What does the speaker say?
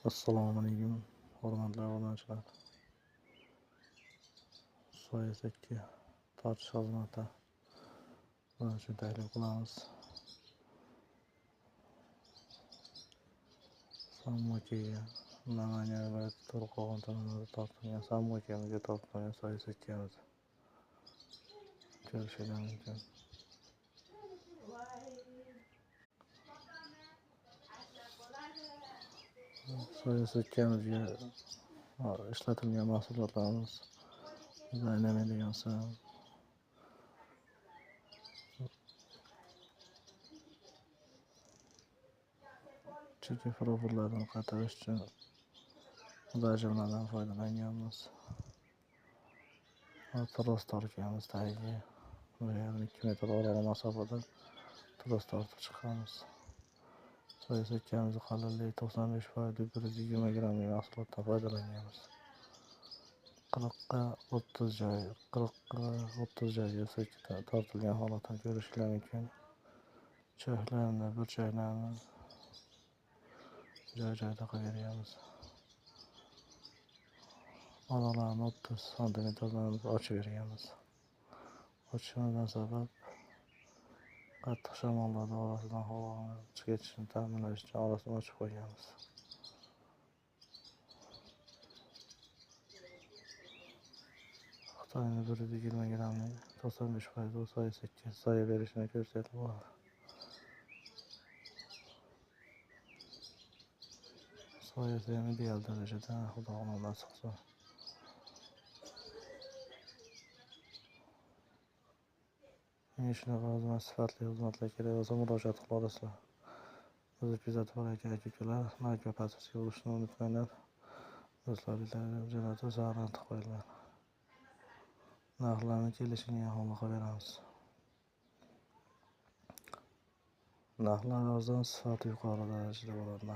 Assalomu alaykum, hurmatli obunachilar. Soyasaki tortish xizmati uchun taklif qilamiz. Sammochiga Namangan viloyati To'raqo'rg'on tumanida tortilgan Sammochimizga tortilgan soyasakimiz ko'rishingiz mumkin. Soyasakimizga ishlatilgan mahsulotlarimiz aylanadigan cheki profillarni qaytarish uchun zajirlardan foydalanganmiz. Tros tortganmiz tagiga 1,5 metr oraliq masofada tros tortib chiqamiz. Soyasakimizni qalinligi 95%, 120 grammlik mahsulotdan foydalanganmiz. 40 ga 30 joyga tortilgan holatdan ko'rishingiz mumkin. Cho'klarni, burchaklarni joy-joyida qo'yamiz. Oralarni 30 santimetrdan ochib berganmiz. Ochishimizdan sabab qattiq shamollarda orasidan havoni chiqib ketishini ta'minlash uchun orasini ochib qo'yganmiz. Xitoyning 120 grammlik 95% soyasakka soya berishini ko'rsatyapti. Soyasi ham ideal darajada, xudo nasib qilsa. Shunaqa sifatli xizmatlar kerak bo'lsa murojaat qila olasizlar. Bizni kuzatib borayotgan aka-ukalar like va podpiska bo'lishni unutmanglar. Do'stlaringizga jo'natib zararlantirib qo'yinglar. Narxlarni kelishilgan holda qilib beramiz. Narxlar arzon, sifati yuqori darajada bo'ladi.